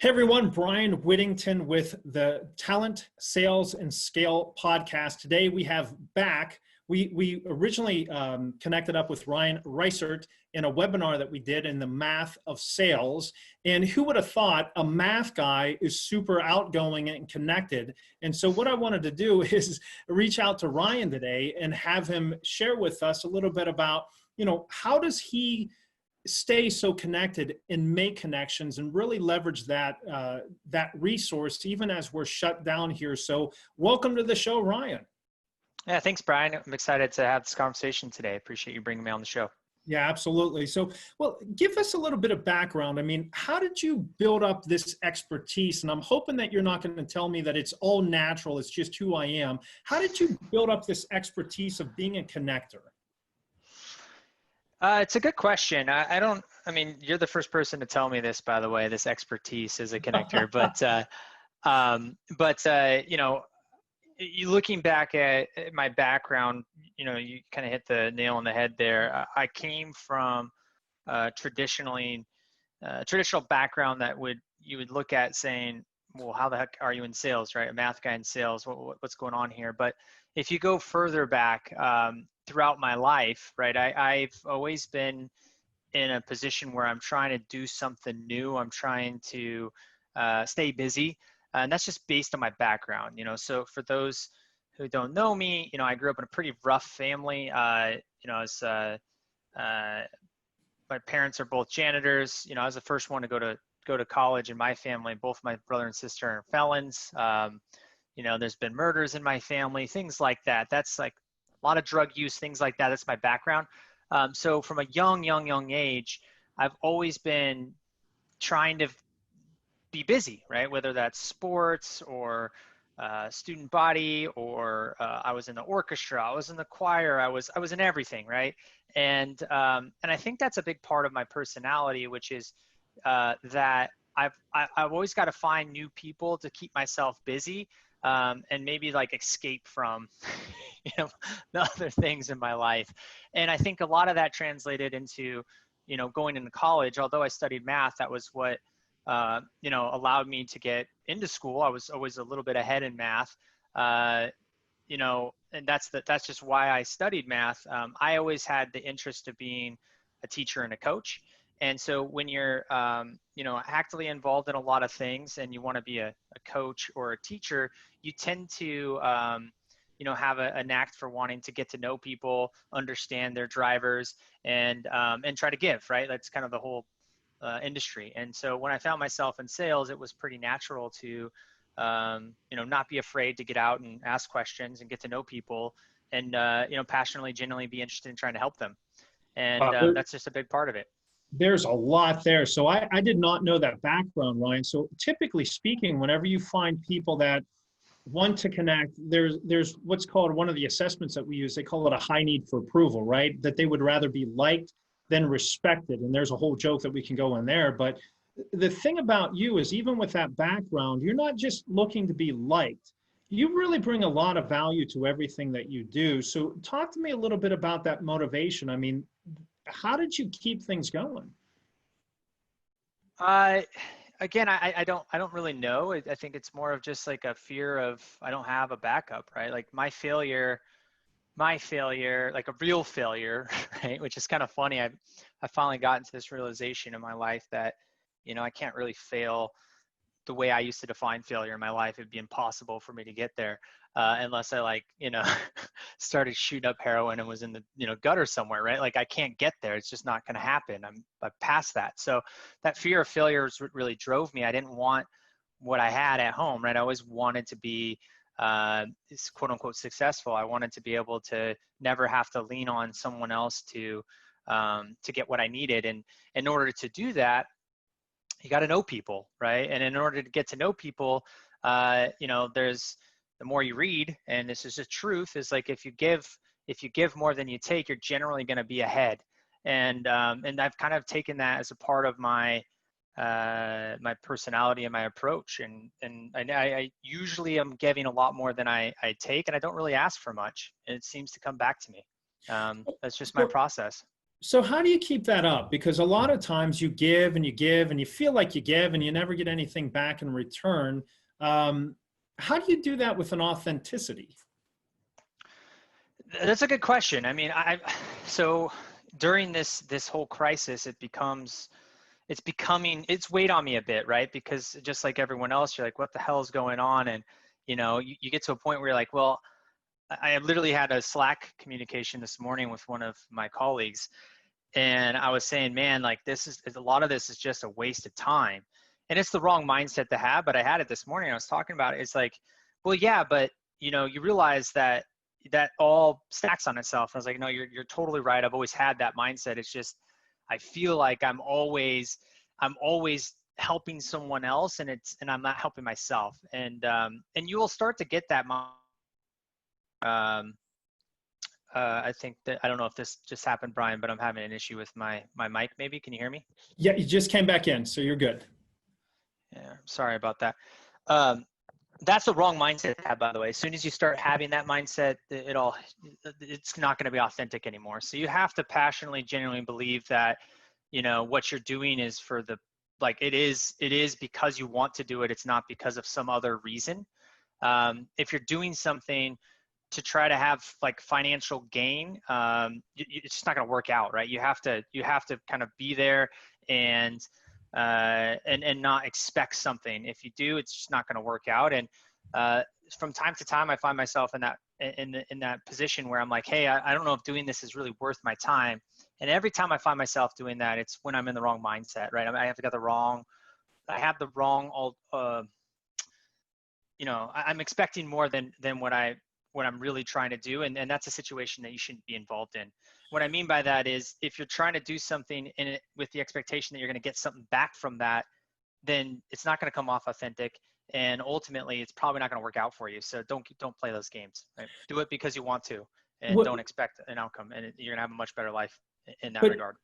Hey everyone, Brian Whittington with the Talent, Sales, and Scale podcast. Today we have back, we originally connected up with Ryan Reistert in a webinar that we did in the math of sales. And who would have thought a math guy is super outgoing and connected? And so what I wanted to do is reach out to Ryan today and have him share with us a little bit about, how does he stay so connected and make connections and really leverage that that resource even as we're shut down here. So welcome to the show, Ryan. Yeah, thanks, Brian. I'm excited to have this conversation today. Appreciate you bringing me on the show. Yeah, absolutely. So, well, give us a little bit of background. I mean, how did you build up this expertise? And I'm hoping that you're not going to tell me that it's all natural. It's just who I am. How did you build up this expertise of being a connector? It's a good question. I mean, you're the first person to tell me this, by the way, this expertise as a connector, you looking back at my background, you kind of hit the nail on the head there. I came from traditional background that you would look at saying, well, how the heck are you in sales, right? A math guy in sales, what's going on here? But if you go further back, throughout my life, right, I've always been in a position where I'm trying to do something new. I'm trying to stay busy. And that's just based on my background, So for those who don't know me, I grew up in a pretty rough family. My parents are both janitors. I was the first one to go to college in my family. Both my brother and sister are felons. There's been murders in my family, things like that. That's like a lot of drug use, things like that. That's my background. So from a young age, I've always been trying to be busy, right? Whether that's sports or student body, or I was in the orchestra, I was in the choir, I was in everything, right? And I think that's a big part of my personality, which is that I've always got to find new people to keep myself busy. And maybe like escape from, the other things in my life. And I think a lot of that translated into, going into college. Although I studied math, that was what, allowed me to get into school. I was always a little bit ahead in math, and that's just why I studied math. I always had the interest of being a teacher and a coach. And so when you're, actively involved in a lot of things and you want to be a coach or a teacher, you tend to, have a knack for wanting to get to know people, understand their drivers, and try to give, right? That's kind of the whole industry. And so when I found myself in sales, it was pretty natural to, not be afraid to get out and ask questions and get to know people and, passionately, genuinely be interested in trying to help them. And that's just a big part of it. There's a lot there. So I did not know that background, Ryan. So typically speaking, whenever you find people that want to connect, there's what's called one of the assessments that we use. They call it a high need for approval, right? That they would rather be liked than respected. And there's a whole joke that we can go in there. But the thing about you is even with that background, you're not just looking to be liked. You really bring a lot of value to everything that you do. So talk to me a little bit about that motivation. I mean, how did you keep things going? Again, I don't really know. I think it's more of just like a fear of, I don't have a backup, right? Like my failure, like a real failure, right? Which is kind of funny. I finally gotten to this realization in my life that, I can't really fail the way I used to define failure in my life. It'd be impossible for me to get there unless I started shooting up heroin and was in the gutter somewhere, right? Like I can't get there. It's just not going to happen. I'm past that. So that fear of failure is what really drove me. I didn't want what I had at home, right? I always wanted to be quote unquote successful. I wanted to be able to never have to lean on someone else to get what I needed. And in order to do that, you got to know people, right? And in order to get to know people, there's the more you read, and this is the truth, is like if you give more than you take, you're generally going to be ahead. And I've kind of taken that as a part of my my personality and my approach. And I usually am giving a lot more than I take, and I don't really ask for much. And it seems to come back to me. That's just my process. So how do you keep that up? Because a lot of times you give and you give and you feel like you give and you never get anything back in return. Um, how do you do that with an authenticity? That's a good question. I mean, so during this whole crisis, it's weighed on me a bit, right? Because just like everyone else, you're like, what the hell is going on? And you get to a point where you're like, well, I literally had a Slack communication this morning with one of my colleagues, and I was saying, man, like a lot of this is just a waste of time, and it's the wrong mindset to have. But I had it this morning. I was talking about it. It's like, well, yeah, but you realize that all stacks on itself. I was like, no, you're totally right. I've always had that mindset. It's just I feel like I'm always helping someone else, and I'm not helping myself. And you will start to get that. Um, I think that I don't know if this just happened, Brian, but I'm having an issue with my mic. Maybe can you hear me? Yeah, you just came back in, so you're good. Yeah, sorry about that. Um, that's the wrong mindset to have, by the way. As soon as you start having that mindset, it's not going to be authentic anymore. So you have to passionately, genuinely believe that, what you're doing is it is because you want to do it. It's not because of some other reason. If you're doing something to try to have like financial gain, it's just not going to work out, right? You have to kind of be there and not expect something. If you do, it's just not going to work out. And from time to time, I find myself in that position where I'm like, hey, I don't know if doing this is really worth my time. And every time I find myself doing that, it's when I'm in the wrong mindset, right? I have the wrong I'm expecting more than what I'm really trying to do. And that's a situation that you shouldn't be involved in. What I mean by that is if you're trying to do something with the expectation that you're going to get something back from that, then it's not going to come off authentic. And ultimately it's probably not going to work out for you. So don't play those games, right? Do it because you want to, and What, don't expect an outcome. And you're going to have a much better life in that but regard.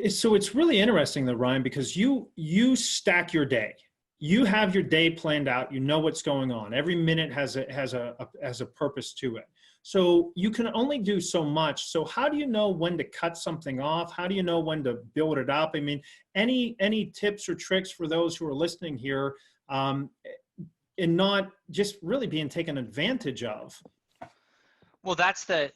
so it's really interesting though, Ryan, because you stack your day. You have your day planned out. You know what's going on. Every minute has a purpose to it. So you can only do so much. So how do you know when to cut something off? How do you know when to build it up? I mean, any tips or tricks for those who are listening here, and not just really being taken advantage of? Well, that's the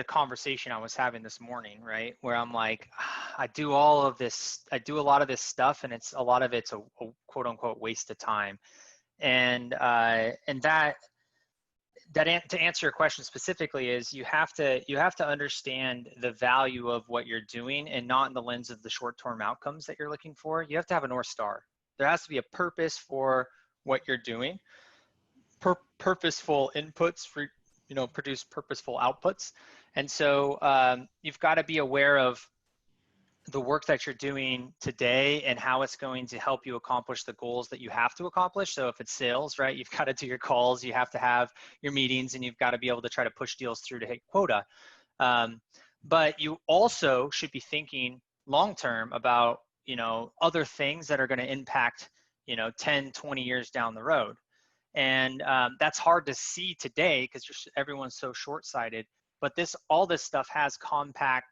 conversation I was having this morning, right? Where I'm like, I do all of this, I do a lot of this stuff, and a lot of it's a quote unquote waste of time. And to answer your question specifically is you have to understand the value of what you're doing, and not in the lens of the short-term outcomes that you're looking for. You have to have a North Star. There has to be a purpose for what you're doing, purposeful inputs for produce purposeful outputs. And so you've got to be aware of the work that you're doing today and how it's going to help you accomplish the goals that you have to accomplish. So if it's sales, right, you've got to do your calls, you have to have your meetings, and you've got to be able to try to push deals through to hit quota. But you also should be thinking long term about other things that are going to impact 10, 20 years down the road. And that's hard to see today because everyone's so short-sighted. But all this stuff has compound.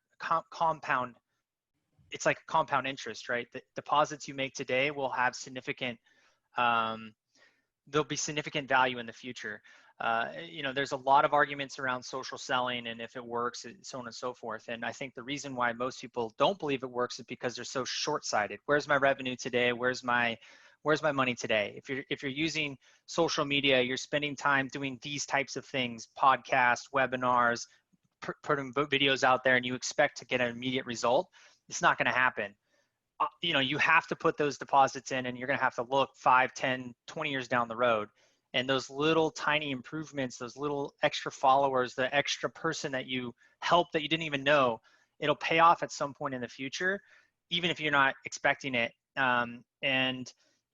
It's like compound interest, right? The deposits you make today will have there'll be significant value in the future. There's a lot of arguments around social selling and if it works, and so on and so forth. And I think the reason why most people don't believe it works is because they're so short-sighted. Where's my revenue today? Where's my money today? If you're using social media, you're spending time doing these types of things, podcasts, webinars, putting videos out there, and you expect to get an immediate result, it's not going to happen. You have to put those deposits in, and you're going to have to look 5, 10, 20 years down the road. And those little tiny improvements, those little extra followers, the extra person that you help that you didn't even know, it'll pay off at some point in the future, even if you're not expecting it.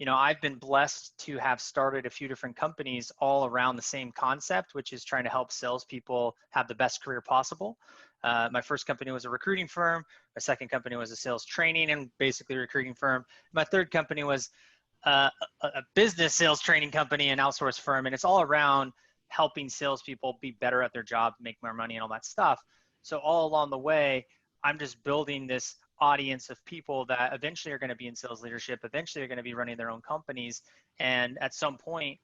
I've been blessed to have started a few different companies all around the same concept, which is trying to help salespeople have the best career possible. My first company was a recruiting firm. My second company was a sales training and basically recruiting firm. My third company was a business sales training company and outsource firm. And it's all around helping salespeople be better at their job, make more money and all that stuff. So all along the way, I'm just building this audience of people that eventually are going to be in sales leadership, eventually are going to be running their own companies. And at some point,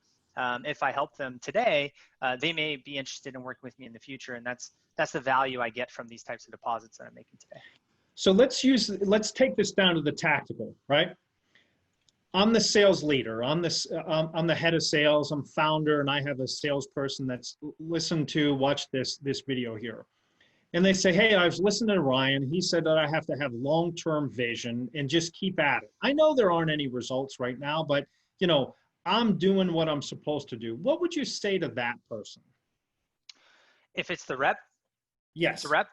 if I help them today, they may be interested in working with me in the future. And that's the value I get from these types of deposits that I'm making today. So let's take this down to the tactical, right? I'm the sales leader. I'm the head of sales. I'm founder, and I have a salesperson that's watched this video here. And they say, hey, I was listening to Ryan. He said that I have to have long-term vision and just keep at it. I know there aren't any results right now, but I'm doing what I'm supposed to do. What would you say to that person? If it's the rep? Yes. It's a rep?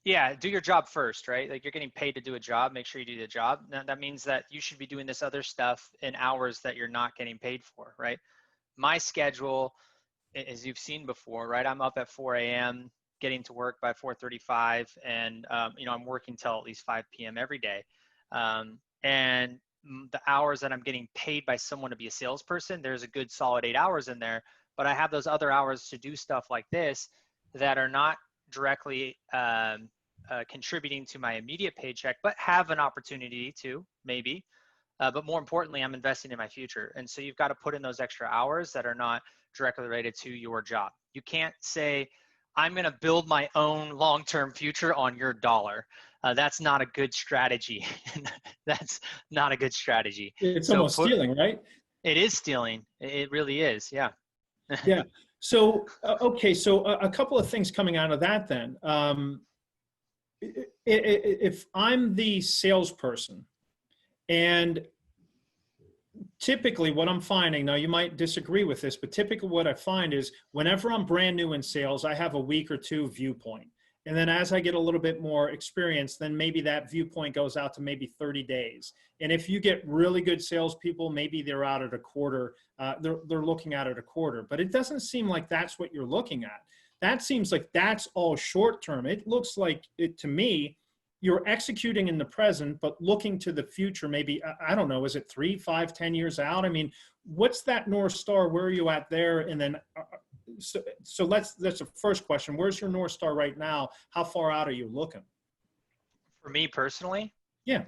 Yeah, do your job first, right? Like, you're getting paid to do a job, make sure you do the job. Now, that means that you should be doing this other stuff in hours that you're not getting paid for, right? My schedule, as you've seen before, right? I'm up at 4 a.m., getting to work by 4:35, and I'm working till at least 5 p.m. every day. And the hours that I'm getting paid by someone to be a salesperson, there's a good solid 8 hours in there, but I have those other hours to do stuff like this that are not directly contributing to my immediate paycheck, but have an opportunity to maybe. But more importantly, I'm investing in my future. And so you've got to put in those extra hours that are not directly related to your job. You can't say, I'm going to build my own long-term future on your dollar. That's not a good strategy. That's not a good strategy. It's almost stealing, right? It is stealing. It really is. Yeah. Yeah. So, okay. So a couple of things coming out of that then. If I'm the salesperson, and typically what I'm finding, now you might disagree with this, but typically what I find is whenever I'm brand new in sales, I have a week or two viewpoint. And then as I get a little bit more experience, then maybe that viewpoint goes out to maybe 30 days. And if you get really good salespeople, maybe they're out at a quarter, they're looking at it a quarter, but it doesn't seem like that's what you're looking at. That seems like that's all short term. It looks like it to me, you're executing in the present, but looking to the future, maybe, I don't know, is it 3, 5, 10 years out? I mean, what's that North Star? Where are you at there? And then, so that's the first question. Where's your North Star right now? How far out are you looking? For me personally? Yeah.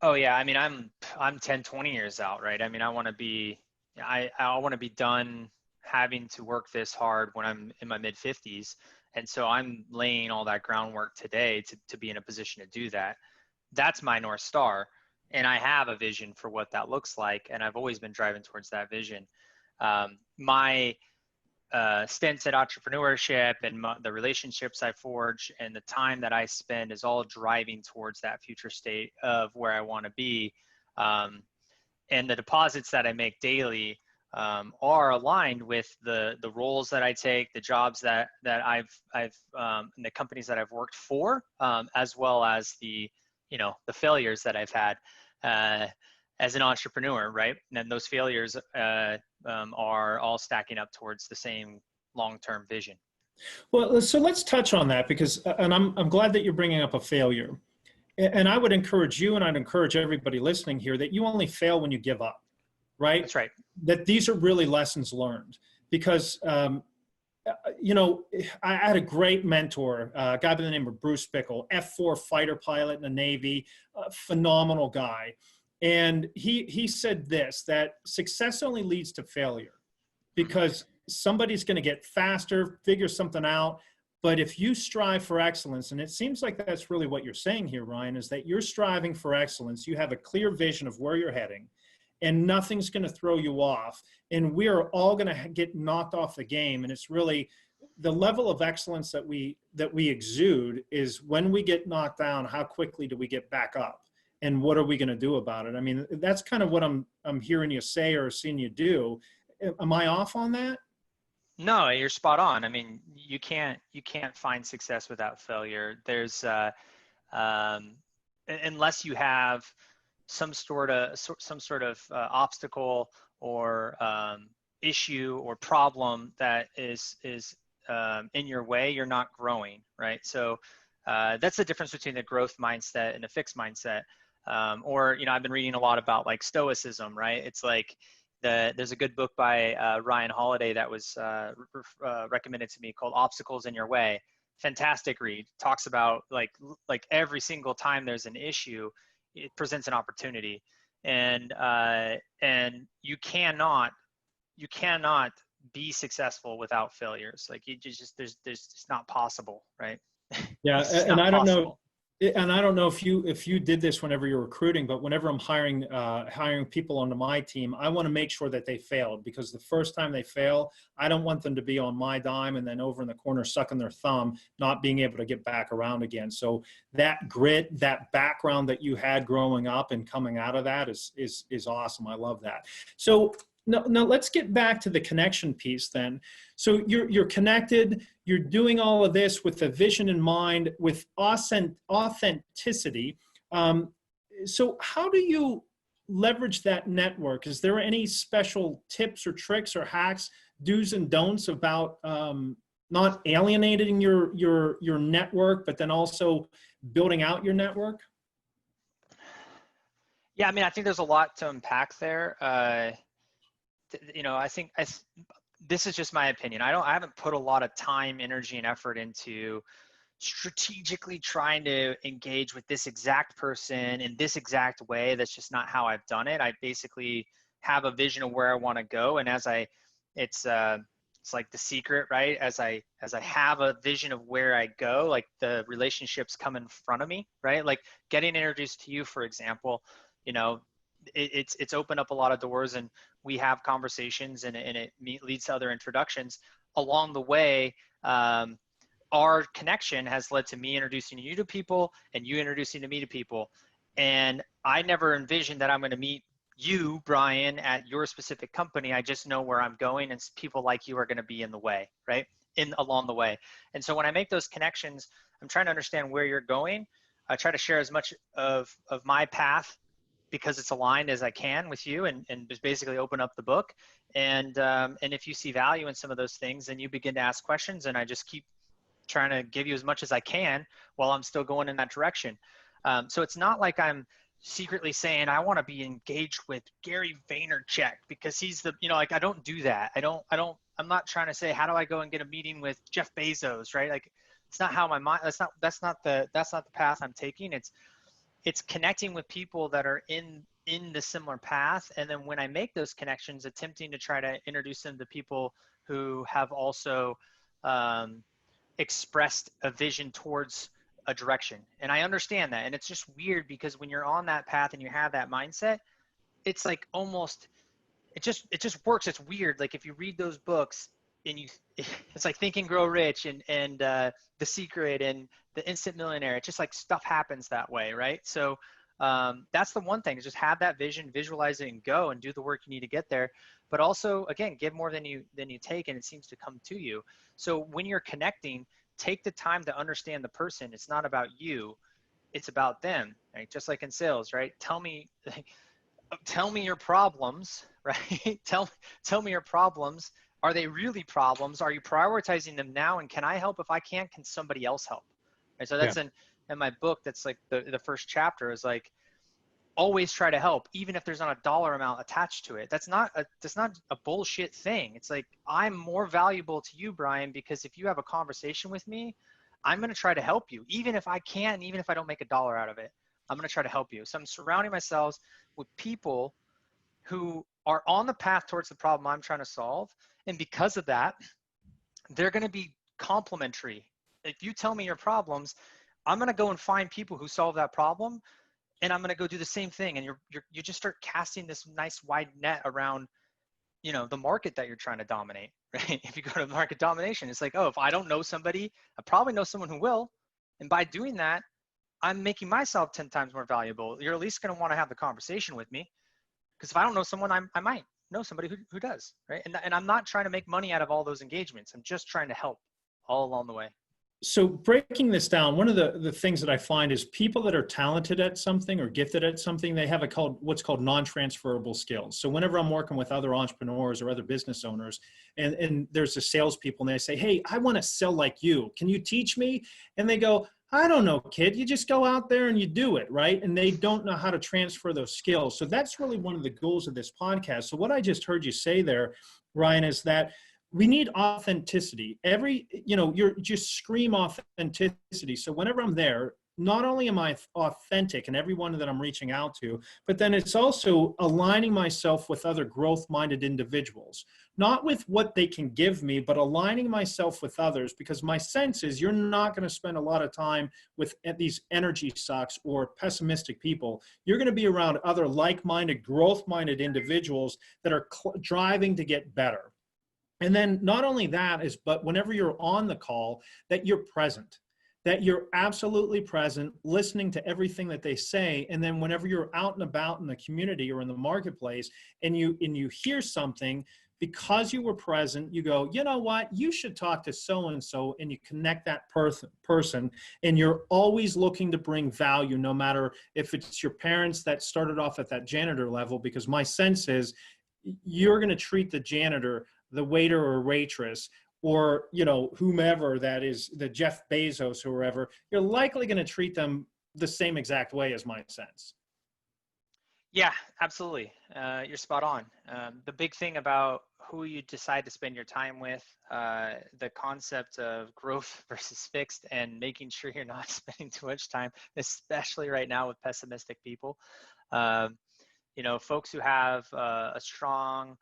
Oh yeah. I mean, I'm 10, 20 years out, right? I mean, I want to be done having to work this hard when I'm in my mid 50s. And so I'm laying all that groundwork today to be in a position to do that. That's my North Star. And I have a vision for what that looks like. And I've always been driving towards that vision. My stints at entrepreneurship and the relationships I forge and the time that I spend is all driving towards that future state of where I want to be. And the deposits that I make daily are aligned with the roles that I take, the jobs that I've and the companies that I've worked for, as well as the failures that I've had as an entrepreneur, right? And those failures are all stacking up towards the same long-term vision. Well, so let's touch on that because, and I'm glad that you're bringing up a failure. And I would encourage you, and I'd encourage everybody listening here, that you only fail when you give up. Right? That's right. That these are really lessons learned because, I had a great mentor, a guy by the name of Bruce Bickle, F-4 fighter pilot in the Navy, a phenomenal guy. And he said this, that success only leads to failure because somebody's going to get faster, figure something out. But if you strive for excellence, and it seems like that's really what you're saying here, Ryan, is that you're striving for excellence. You have a clear vision of where you're heading. And nothing's going to throw you off. And we are all going to get knocked off the game. And it's really the level of excellence that we exude is when we get knocked down, how quickly do we get back up? And what are we going to do about it? I mean, that's kind of what I'm hearing you say or seeing you do. Am I off on that? No, you're spot on. I mean, you can't find success without failure. There's unless you have some sort of obstacle or issue or problem that is in your way, you're not growing, right? So that's the difference between the growth mindset and a fixed mindset. Or I've been reading a lot about like stoicism, right? It's like there's a good book by Ryan Holiday that was recommended to me called Obstacles in Your Way. fantastic read. Talks about like every single time there's an issue, it presents an opportunity, and you cannot be successful without failures. Like you just there's it's not possible, right? Yeah, It's just and not I don't know, possible. and I don't know if you did this whenever you're recruiting, but whenever I'm hiring people onto my team, I want to make sure that they failed, because the first time they fail, I don't want them to be on my dime and then over in the corner sucking their thumb, not being able to get back around again. So that grit, that background that you had growing up and coming out of that is awesome. I love that. So now let's get back to the connection piece then. So you're connected, you're doing all of this with a vision in mind, with authenticity. So how do you leverage that network? Is there any special tips or tricks or hacks, do's and don'ts about not alienating your network, but then also building out your network? Yeah, I mean, I think there's a lot to unpack there. I think this is just my opinion. I haven't put a lot of time, energy, and effort into strategically trying to engage with this exact person in this exact way. That's just not how I've done it. I basically have a vision of where I want to go, and it's like The Secret, right? As I have a vision of where I go, like the relationships come in front of me, right? Like getting introduced to you, for example, it's opened up a lot of doors, and we have conversations, and it leads to other introductions along the way. Our connection has led to me introducing you to people and you introducing to me to people. And I never envisioned that I'm going to meet you, Brian, at your specific company. I just know where I'm going, and people like you are going to be in the way, right? Along the way. And so when I make those connections, I'm trying to understand where you're going. I try to share as much of my path because it's aligned as I can with you, and just basically open up the book. And if you see value in some of those things, then you begin to ask questions, and I just keep trying to give you as much as I can while I'm still going in that direction. So it's not like I'm secretly saying I want to be engaged with Gary Vaynerchuk because he's I don't do that. I'm not trying to say, how do I go and get a meeting with Jeff Bezos, right? Like, it's not how my mind, that's not the path I'm taking. It's connecting with people that are in the similar path. And then when I make those connections, attempting to try to introduce them to people who have also expressed a vision towards a direction. And I understand that. And it's just weird because when you're on that path and you have that mindset, it's like almost, it just works. It's weird. Like if you read those books and it's like Think and Grow Rich and The Secret and The Instant Millionaire. It's just like stuff happens that way, right? So that's the one thing, is just have that vision, visualize it, and go and do the work you need to get there. But also, again, give more than you take, and it seems to come to you. So when you're connecting, take the time to understand the person. It's not about you, it's about them, right? Just like in sales, right? Tell me your problems, right? Tell me your problems. Are they really problems? Are you prioritizing them now? And can I help? If I can't, can somebody else help? And so that's in my book. That's like the first chapter is like, always try to help, even if there's not a dollar amount attached to it. That's not a bullshit thing. It's like, I'm more valuable to you, Brian, because if you have a conversation with me, I'm going to try to help you. Even if I can't, even if I don't make a dollar out of it, I'm going to try to help you. So I'm surrounding myself with people who are on the path towards the problem I'm trying to solve. And because of that, they're going to be complementary. If you tell me your problems, I'm going to go and find people who solve that problem, and I'm going to go do the same thing. And you just start casting this nice wide net around, the market that you're trying to dominate, right? If you go to market domination, it's like, oh, if I don't know somebody, I probably know someone who will. And by doing that, I'm making myself 10 times more valuable. You're at least going to want to have the conversation with me, because if I don't know someone, I might know somebody who does, right? And I'm not trying to make money out of all those engagements. I'm just trying to help all along the way. So breaking this down, one of the things that I find is people that are talented at something or gifted at something, they have what's called non-transferable skills. So whenever I'm working with other entrepreneurs or other business owners, and there's the salespeople, and they say, hey, I want to sell like you. Can you teach me? And they go, I don't know, kid. You just go out there and you do it, right? And they don't know how to transfer those skills. So that's really one of the goals of this podcast. So what I just heard you say there, Ryan, is that we need authenticity. You're just scream authenticity. So whenever I'm there, not only am I authentic in everyone that I'm reaching out to, but then it's also aligning myself with other growth-minded individuals, not with what they can give me, but aligning myself with others, because my sense is you're not going to spend a lot of time with these energy sucks or pessimistic people. You're going to be around other like-minded, growth-minded individuals that are driving to get better. And then not only that is, but whenever you're on the call, that you're present, that you're absolutely present, listening to everything that they say. And then whenever you're out and about in the community or in the marketplace and you hear something, because you were present, you go, you know what, you should talk to so-and-so, and you connect that person, and you're always looking to bring value, no matter if it's your parents that started off at that janitor level, because my sense is you're going to treat the janitor, the waiter or waitress, or whomever that is, the Jeff Bezos or whoever, you're likely going to treat them the same exact way, as my sense. Yeah, absolutely. You're spot on. The big thing about who you decide to spend your time with, the concept of growth versus fixed, and making sure you're not spending too much time, especially right now with pessimistic people. Folks who have a strong,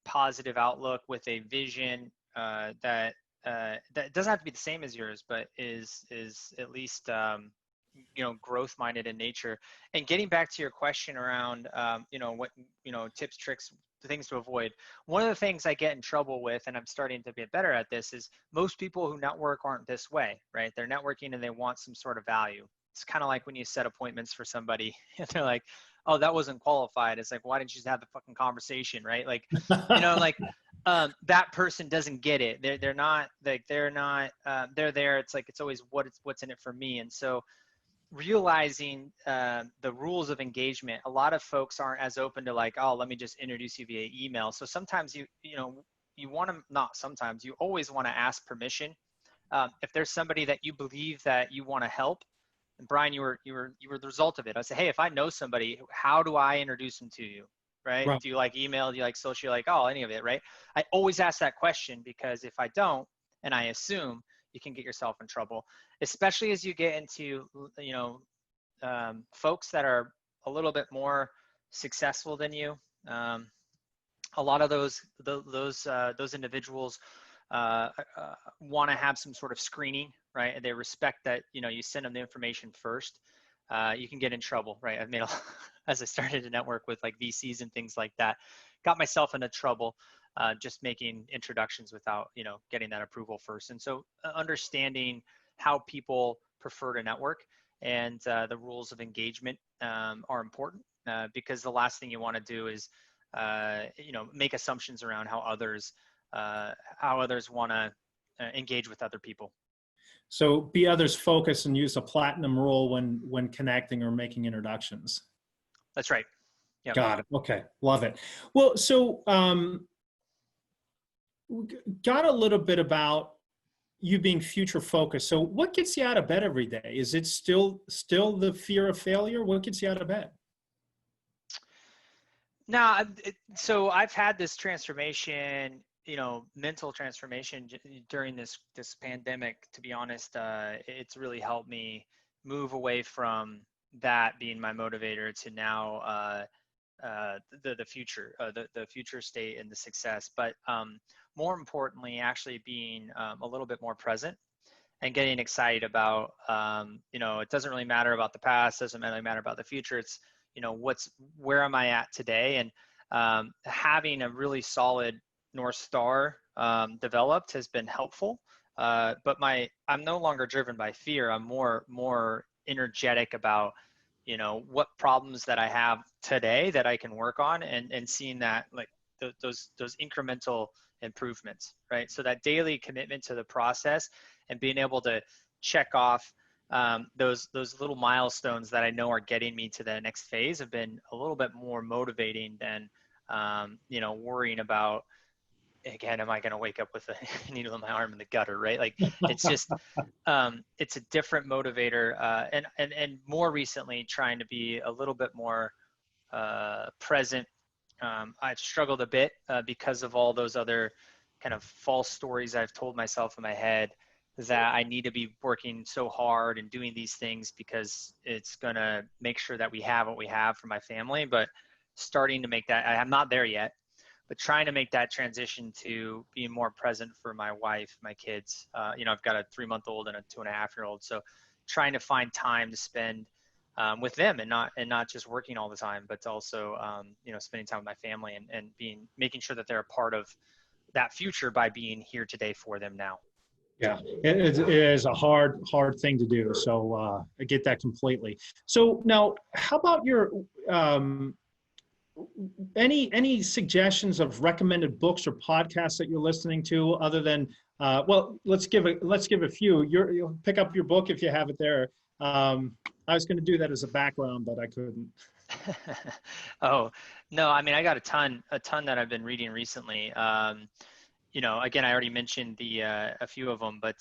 positive outlook with a vision that doesn't have to be the same as yours, but is at least growth minded in nature. And getting back to your question around what tips, tricks, things to avoid. One of the things I get in trouble with, and I'm starting to get better at this, is most people who network aren't this way, right? They're networking and they want some sort of value. It's kind of like when you set appointments for somebody and they're like, oh, that wasn't qualified. It's like, why didn't you just have the fucking conversation, right? Like, that person doesn't get it. They're not like, they're there. It's like, it's always what's in it for me. And so realizing the rules of engagement, a lot of folks aren't as open to like, oh, let me just introduce you via email. So sometimes you want to, not sometimes, you always want to ask permission. If there's somebody that you believe that you want to help, and Brian, you were the result of it. I said, hey, if I know somebody, how do I introduce them to you? Right? Do you like email? Do you like social? Like, oh, any of it, right? I always ask that question, because if I don't, and I assume, you can get yourself in trouble, especially as you get into, folks that are a little bit more successful than you. A lot of those individuals want to have some sort of screening, right? And they respect that, you send them the information first. You can get in trouble, right? I've made as I started to network with like VCs and things like that, got myself into trouble just making introductions without, getting that approval first. And so understanding how people prefer to network and the rules of engagement are important, because the last thing you want to do is, make assumptions around how others want to engage with other people. So be others focused and use a platinum rule when connecting or making introductions. That's right. Yeah. Got it. Okay. Love it. Well, so got a little bit about you being future focused. So what gets you out of bed every day? Is it still the fear of failure? What gets you out of bed? No, so I've had this transformation, mental transformation during this pandemic. To be honest, it's really helped me move away from that being my motivator to now the future, the future state and the success. But more importantly, actually being a little bit more present and getting excited about, it doesn't really matter about the past, doesn't really matter about the future. It's, where am I at today? And having a really solid North Star developed has been helpful. But I'm no longer driven by fear. I'm more energetic about, what problems that I have today that I can work on, and seeing that like those incremental improvements, right? So that daily commitment to the process and being able to check off those little milestones that I know are getting me to the next phase have been a little bit more motivating than, worrying about, again, am I going to wake up with a needle in my arm in the gutter, right? Like, it's just, it's a different motivator. And more recently, trying to be a little bit more present. I've struggled a bit because of all those other kind of false stories I've told myself in my head that I need to be working so hard and doing these things because it's going to make sure that we have what we have for my family. But starting to make that, I'm not there yet, but trying to make that transition to being more present for my wife, my kids. I've got a 3-month-old and a 2.5-year-old. So trying to find time to spend with them and not just working all the time, but also, spending time with my family and making sure that they're a part of that future by being here today for them now. Yeah, it is a hard thing to do. So I get that completely. So now, how about your any suggestions of recommended books or podcasts that you're listening to, other than let's give a few. You'll pick up your book if you have it there. I was going to do that as a background, but I couldn't. Oh, no, I mean, I got a ton that I've been reading recently. Again, I already mentioned a few of them, but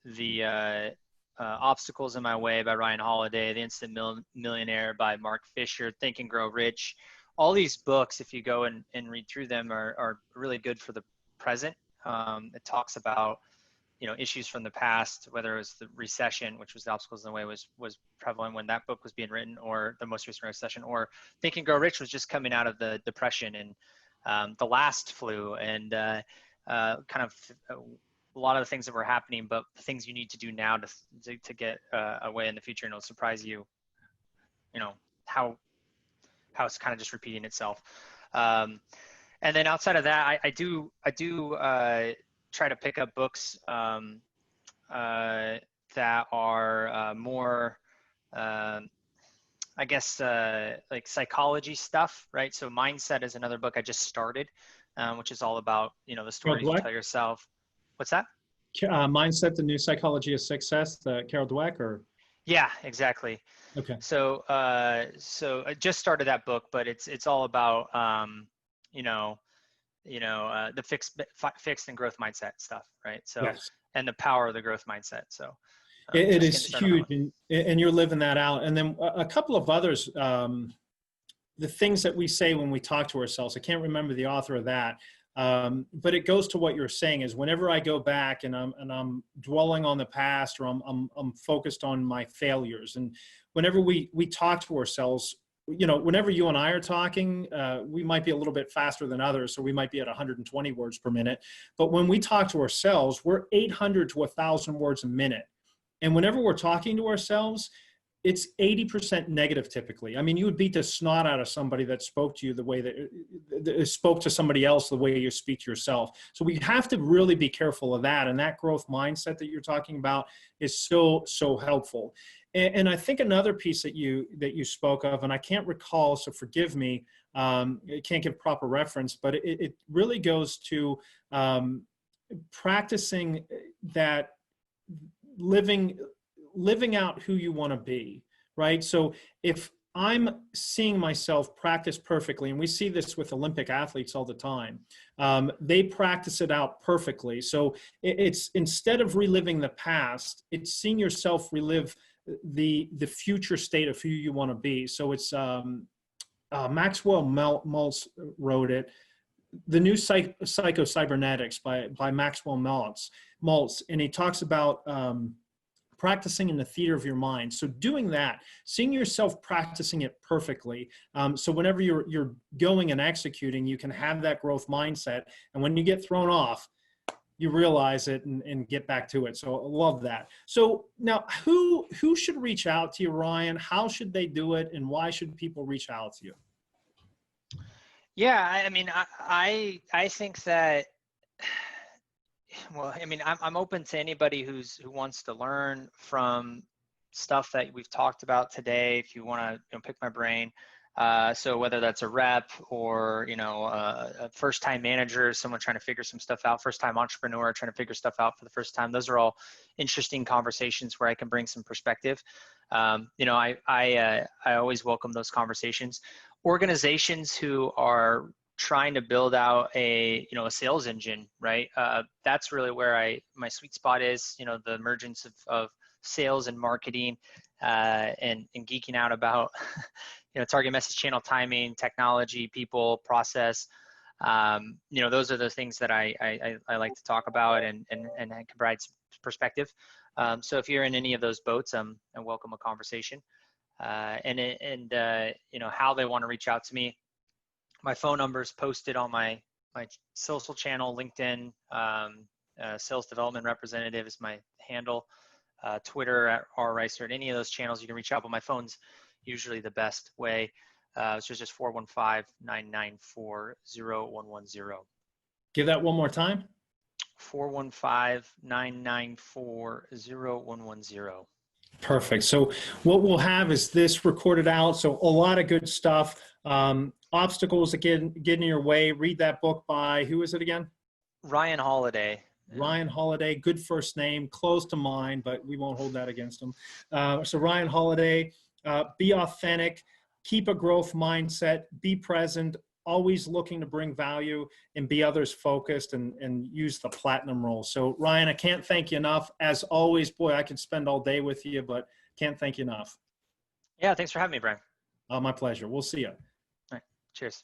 the Obstacles in My Way by Ryan Holiday, The Instant Millionaire by Mark Fisher, Think and Grow Rich. All these books, if you go and read through them, are really good for the present. It talks about, issues from the past, whether it was the recession, which was The Obstacles in the Way was prevalent when that book was being written, or the most recent recession, or Think and Grow Rich was just coming out of the Depression and the last flu, and kind of a lot of the things that were happening, but the things you need to do now to get away in the future, and it'll surprise you, how it's kind of just repeating itself. And then outside of that, I do try to pick up books that are more, like psychology stuff, right? So Mindset is another book I just started, which is all about, the stories you tell yourself. What's that? Mindset, the New Psychology of Success, Carol Dweck, or? Yeah, exactly. Okay. So I just started that book, but it's all about, the fixed and growth mindset stuff, right? So, yes. And the power of the growth mindset. So it is huge, and you're living that out. And then a couple of others, the things that we say when we talk to ourselves. I can't remember the author of that, but it goes to what you're saying. Is whenever I go back and I'm dwelling on the past, or I'm focused on my failures, and whenever we talk to ourselves, whenever you and I are talking, we might be a little bit faster than others, so we might be at 120 words per minute. But when we talk to ourselves, we're 800 to 1,000 words a minute. And whenever we're talking to ourselves, it's 80% negative typically. I mean, you would beat the snot out of somebody that spoke to you the way that spoke to somebody else the way you speak to yourself. So we have to really be careful of that. And that growth mindset that you're talking about is so helpful. And I think another piece that you spoke of, and I can't recall, so forgive me, I can't give proper reference, but it really goes to practicing that living out who you want to be, right? So if I'm seeing myself practice perfectly, and we see this with Olympic athletes all the time, they practice it out perfectly. So it's, instead of reliving the past, it's seeing yourself relive the future state of who you want to be. So it's Maxwell Maltz wrote it, The New Psycho-Cybernetics by Maxwell Maltz, and he talks about practicing in the theater of your mind. So doing that, seeing yourself practicing it perfectly. So whenever you're going and executing, you can have that growth mindset. And when you get thrown off, you realize it and get back to it. So I love that. So now who should reach out to you, Ryan? How should they do it? And why should people reach out to you? Yeah, I mean, I think that, well, I mean, I'm open to anybody who wants to learn from stuff that we've talked about today. If you want to pick my brain, so whether that's a rep or a first-time manager, someone trying to figure some stuff out, first-time entrepreneur trying to figure stuff out for the first time, those are all interesting conversations where I can bring some perspective. I always welcome those conversations. Organizations who are trying to build out a sales engine, right? That's really where my sweet spot is. The emergence of sales and marketing, and geeking out about target message channel timing, technology, people, process. Those are the things that I like to talk about and can provide some perspective. So if you're in any of those boats, I welcome a conversation. How they want to reach out to me. My phone number is posted on my social channel, LinkedIn. Sales development representative is my handle. Twitter at @Reistert. Any of those channels you can reach out, but my phone's usually the best way. So it's just 415-994-0110. Give that one more time. 415-994-0110. Perfect. So what we'll have is this recorded out. So a lot of good stuff. Obstacles that get in your way. Read that book by, who is it again? Ryan Holiday. Ryan Holiday, good first name, close to mine, but we won't hold that against him. So Ryan Holiday, be authentic, keep a growth mindset, be present, always looking to bring value, and be others focused, and use the platinum rule. So Ryan, I can't thank you enough. As always, boy, I could spend all day with you, but can't thank you enough. Yeah, thanks for having me, Brian. My pleasure. We'll see you. All right. Cheers.